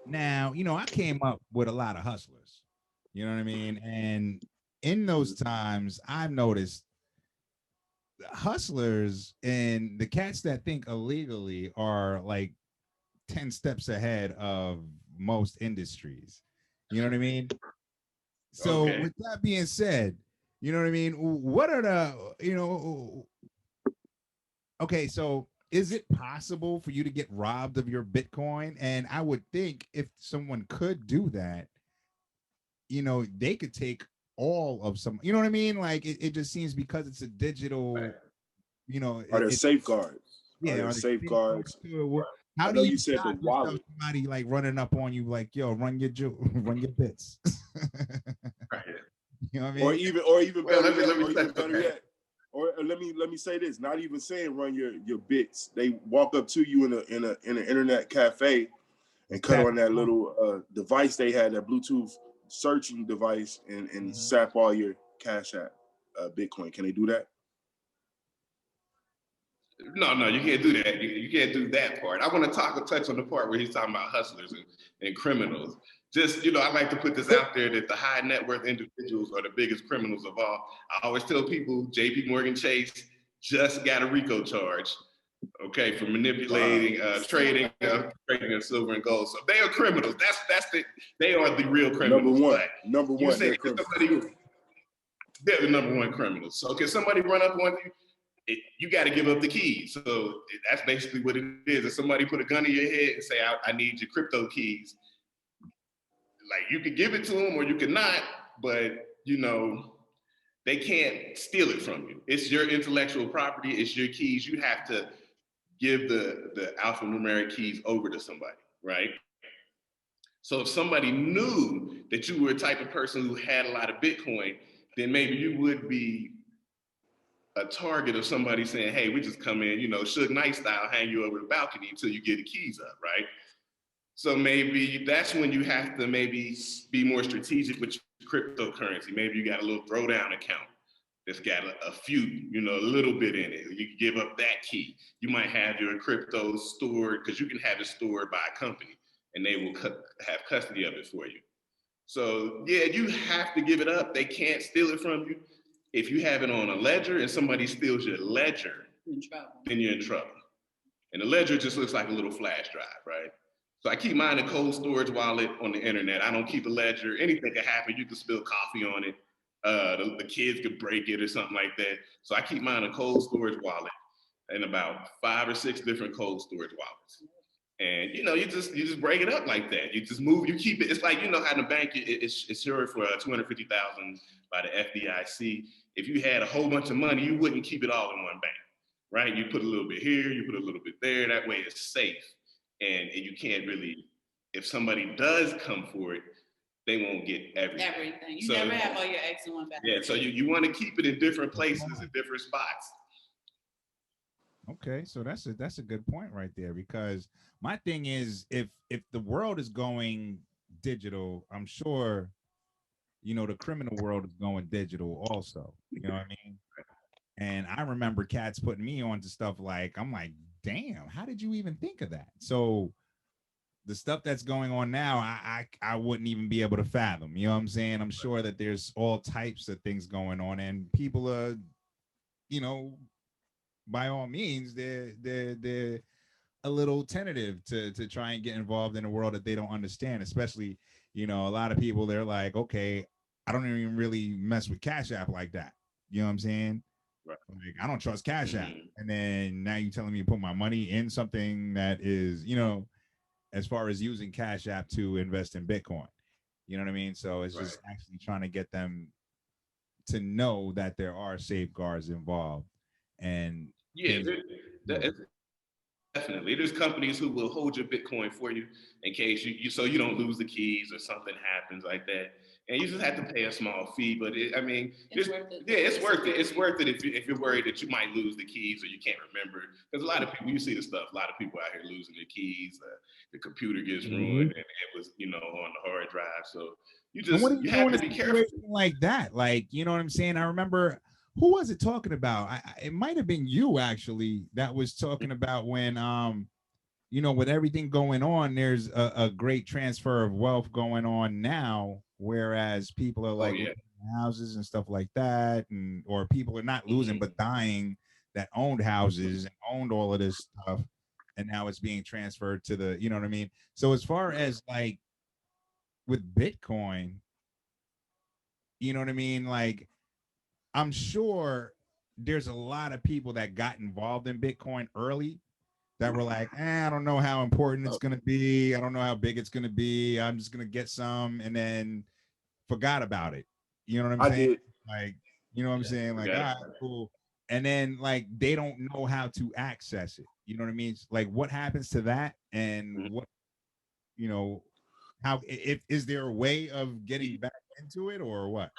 Now, I came up with a lot of hustlers. You know what I mean? And in those times, I've noticed hustlers and the cats that think illegally are like 10 steps ahead of most industries. You know what I mean? So, Okay. with that being said, you know what I mean? What are okay, so is it possible for you to get robbed of your Bitcoin? And I would think if someone could do that, they could take all of some, you know what I mean? Like it just seems because it's a digital, Are there safeguards? Are yeah, there are they safeguards? to it? Right. How I do know you you said the stop yourself wallet. somebody like running up on you like, yo, run your run your bits? Right. You know what I Or mean? even Well, better let yet, me touch on that. let me say this. Not even saying run your bits. They walk up to you in an internet cafe and cut Tap on that little device they had, that Bluetooth searching device, and Mhm. sap all your Cash App Bitcoin. Can they do that? No, no, you can't do that. You can't do that part. I want to touch on the part where he's talking about hustlers and criminals. Just, I like to put this out there that the high net worth individuals are the biggest criminals of all. I always tell people JP Morgan Chase just got a RICO charge, okay, for Wow. manipulating, trading of silver and gold. So they are criminals. They are the real Number criminals. one. But Number you one, say they're to criminals. somebody, they're the number one criminals. So can somebody run up on you? You got to give up the keys. So that's basically what it is. If somebody put a gun in your head and say, I need your crypto keys, like you could give it to them or you could not, but they can't steal it from you. It's your intellectual property. It's your keys. You have to give the alphanumeric keys over to somebody, right? So if somebody knew that you were a type of person who had a lot of Bitcoin, then maybe you would be a target of somebody saying, "Hey, we just come in, Suge Knight style, hang you over the balcony until you get the keys up," right? So maybe that's when you have to maybe be more strategic with your cryptocurrency. Maybe you got a little throwdown account that's got a few, a little bit in it. You can give up that key. You might have your crypto stored because you can have it stored by a company, and they will have custody of it for you. So yeah, you have to give it up. They can't steal it from you. If you have it on a ledger and somebody steals your ledger, then you're in trouble. And the ledger just looks like a little flash drive, right? So I keep mine in a cold storage wallet on the internet. I don't keep a ledger. Anything can happen. You can spill coffee on it. The kids could break it or something like that. So I keep mine in a cold storage wallet and about 5 or 6 different cold storage wallets. And you just break it up like that. You just move. You keep it. It's like how the bank it's insured for 250,000 by the FDIC. If you had a whole bunch of money, you wouldn't keep it all in one bank, right? You put a little bit here, you put a little bit there. That way, it's safe, and you can't really. If somebody does come for it, they won't get everything. Everything. You never have all your eggs in one basket. Yeah, so you want to keep it in different places, in different spots. Okay, so that's a good point right there because my thing is if the world is going digital, I'm sure the criminal world is going digital also. You know what I mean? And I remember cats putting me onto stuff like I'm like, damn, how did you even think of that? So the stuff that's going on now, I wouldn't even be able to fathom. You know what I'm saying? I'm sure that there's all types of things going on, and people are, you know, by all means, they're a little tentative to try and get involved in a world that they don't understand. Especially, a lot of people they're like, okay, I don't even really mess with Cash App like that. You know what I'm saying? Right. Like I don't trust Cash App, Mm-hmm. and then now you telling me to put my money in something that is, as far as using Cash App to invest in Bitcoin. You know what I mean? So it's Right. just actually trying to get them to know that there are safeguards involved and Yeah, things. definitely. There's companies who will hold your Bitcoin for you in case so you don't lose the keys or something happens like that. And you just have to pay a small fee, but It's worth it. yeah, it's worth it. It's worth it if you're worried that you might lose the keys or you can't remember. Because a lot of people, you see the stuff. A lot of people out here losing their keys. The computer gets ruined, and it was on the hard drive. So And what do you you do have in a to be careful. situation like that? Like, you know what I'm saying? I remember who was it talking about? It might have been you actually that was talking about when you know, with everything going on, there's a great transfer of wealth going on now, whereas people are like losing houses and stuff like that, and or people are not losing but dying that owned houses and owned all of this stuff, and now it's being transferred to the, you know what I mean? So as far as like with Bitcoin, you know what I mean? Like, I'm sure there's a lot of people that got involved in Bitcoin early that were like, I don't know how important it's gonna be. I don't know how big it's gonna be. I'm just gonna get some, and then forgot about it. You know what I'm saying? Did. Like, you know what I'm saying? Like, all right, cool. And then like they don't know how to access it. You know what I mean? Like, what happens to that, and what, you know, how, if is there a way of getting back into it or what?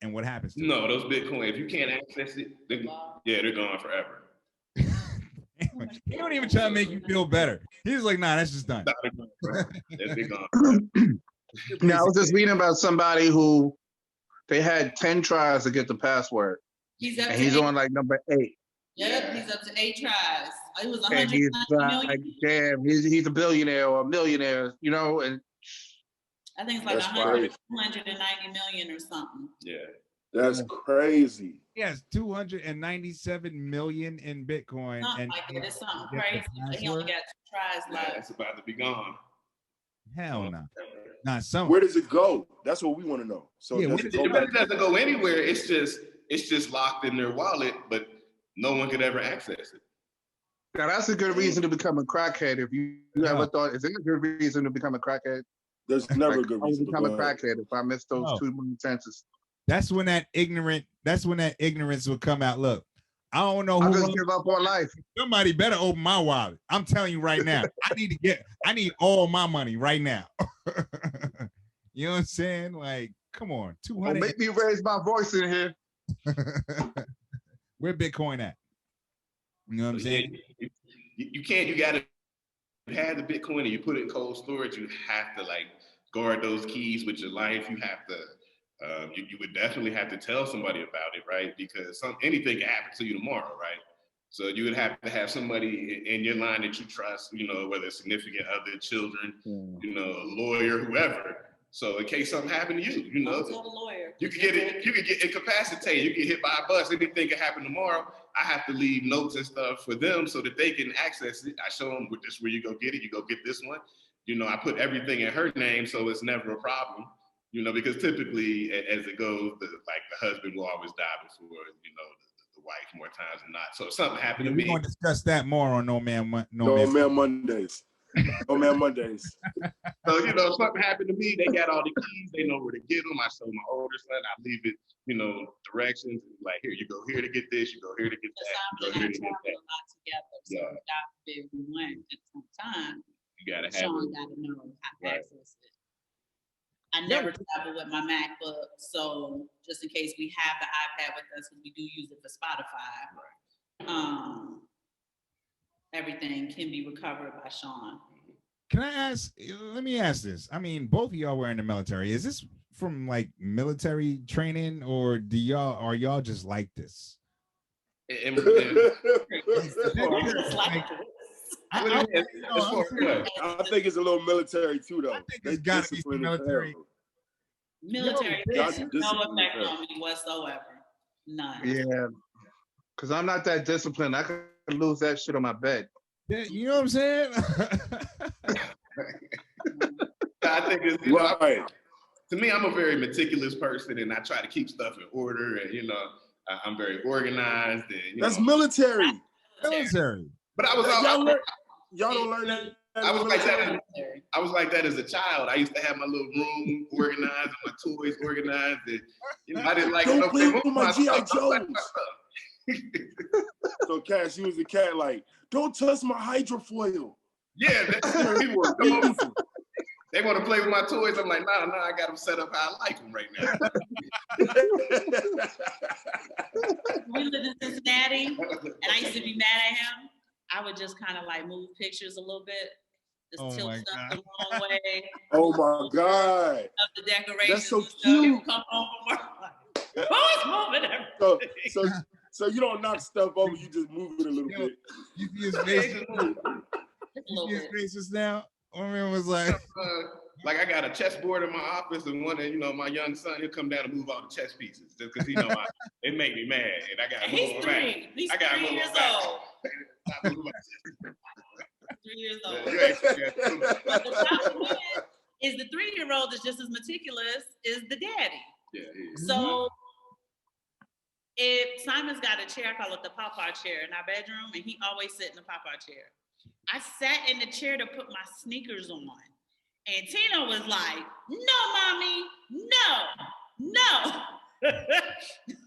And what happens to No, those Bitcoin, if you can't access it, they're gone forever. He don't even try to make you feel better. He's like, nah, that's just done. They're gone. Now, I was just reading about somebody who they had 10 tries to get the password. He's up and to he's 8. on like number 8. Yep, he's up to 8 tries. It was And 190 he's million. like, damn, he's a billionaire or a millionaire, you know, and I think it's like That's 290 million or something. Yeah. That's crazy. He has 297 million in Bitcoin. Something and like that. It's something get the crazy. But he only got 2 tries Yeah, left. it's about to be gone. Hell no. Not some. Where does it go? That's what we want to know. So Yeah, does where it does go It back? really doesn't go anywhere. It's just locked in their wallet, but no one could ever access it. now that's a good reason to become a crackhead. If you ever thought, is it a good reason to become a crackhead? There's never Like, a good I would reason. become a crackhead if I missed those No. 2 million chances. That's when that ignorance will come out. Look, I don't know I who just runs- give up on life. somebody better open my wallet. I'm telling you right now. I need all my money right now. You know what I'm saying? Like, come on, Don't 200. make me raise my voice in here. Where Bitcoin at? You know what I'm saying? You can't. You gotta have the Bitcoin and you put it in cold storage. You have to like guard those keys with your life. You have to. You would definitely have to tell somebody about it, right? Because anything can happen to you tomorrow, right? So you would have to have somebody in your line that you trust, you know, whether it's significant other, children, you know, a lawyer, whoever. So in case something happened to you, you know, Go to the lawyer. you could get incapacitated, you get hit by a bus, anything can happen tomorrow. I have to leave notes and stuff for them so that they can access it. I show them this where you go get it, you go get this one. You know, I put everything in her name so it's never a problem. You know, because typically as it goes, the husband will always die before, you know, the wife more times than not. So if something happened to me. We're going to discuss that more on No Man Mondays. No Man Mondays. So, you know, if something happened to me, they got all the keys, they know where to get them. I show my older son, I leave it, you know, directions, like, here, you go here to get this, you go here to get that, you go here to get that. A lot together. So God forbid we went at some time. You gotta have Sean it. gotta know how to Right. access it. I never travel with my MacBook, so just in case we have the iPad with us, because we do use it for Spotify. Everything can be recovered by Sean. Can I ask? Let me ask this. I mean, both of y'all were in the military. Is this from like military training, or are y'all just like this? And, I think it's a little military too, though. I think it's got to be some military. Military That's has no discipline effect there. on me whatsoever. None. Yeah, because I'm not that disciplined. I could lose that shit on my bed. Yeah, you know what I'm saying? I think it's, you know, Right. to me, I'm a very meticulous person, and I try to keep stuff in order, and you know, I'm very organized. And That's military. Military. But I was Y'all don't learn that. I was like that. I was like that as a child. I used to have my little room organized, and my toys organized, and you know, I didn't like Don't play with my G.I. stuff. Joes. So Cash, you was a cat like, don't touch my hydrofoil. Yeah, that's what people were. Come on. They want to play with my toys. I'm like, nah, I got them set up how I like them right now. We lived in Cincinnati, and I used to be mad at him. I would just kind of like move pictures a little bit, just tilt stuff the wrong way. Oh my God. Of the decorations. That's so and stuff. He cute. would come home from work. Who is moving everything? So you don't knock stuff over, you just move it a little bit. You see his face? little You see his bit. faces now? My man was like, like I got a chessboard in my office, and one, my young son, he'll come down and move all the chess pieces just because it made me mad, and I got to He's move them back. three. He's I gotta 3 move years him back. old. 3 years old. But the problem is the 3-year-old is just as meticulous as the daddy. Yeah, So if Simon's got a chair, I call it the papa chair in our bedroom, and he always sit in the papa chair. I sat in the chair to put my sneakers on, and Tina was like, "No, mommy, no."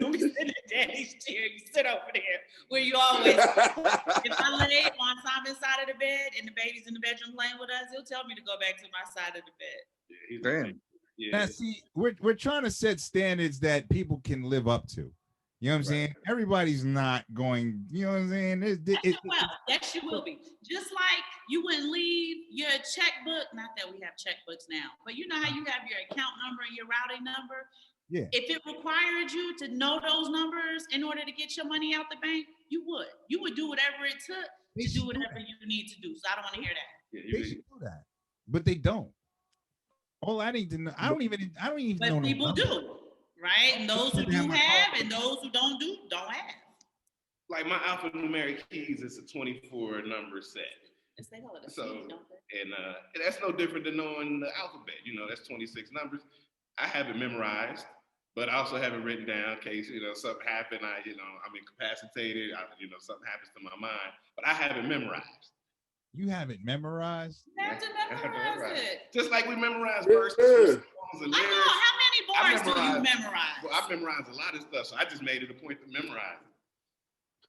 Don't be sitting in daddy's chair. You sit over there where you always. If I lay on Simon's side of the bed and the baby's in the bedroom playing with us, he'll tell me to go back to my side of the bed. Damn. now see, we're trying to set standards that people can live up to. You know what I'm saying? Everybody's not going, you know what I'm saying? Well, yes, you will be. Just like you wouldn't leave your checkbook, not that we have checkbooks now, but you know how you have your account number and your routing number? Yeah. If it required you to know those numbers in order to get your money out the bank, you would. You would do whatever it took to do whatever you need to do. So I don't want to hear that. They should do that, but they don't. All I need to know, I don't even But know. people do, right? And those who do have and those who don't have. Like my alphanumeric keys is a 24 number set. Yes, they know what it is, So, don't they? and that's no different than knowing the alphabet. That's 26 numbers. I have it memorized, but I also have it written down in case, something happened. I'm incapacitated. Something happens to my mind, but I have it memorized. You have it memorized? You have to memorize it. Just like we memorize verses, songs, and I lyrics. know. How many bars do you memorized- memorize? Well, I memorized a lot of stuff, so I just made it a point to memorize it.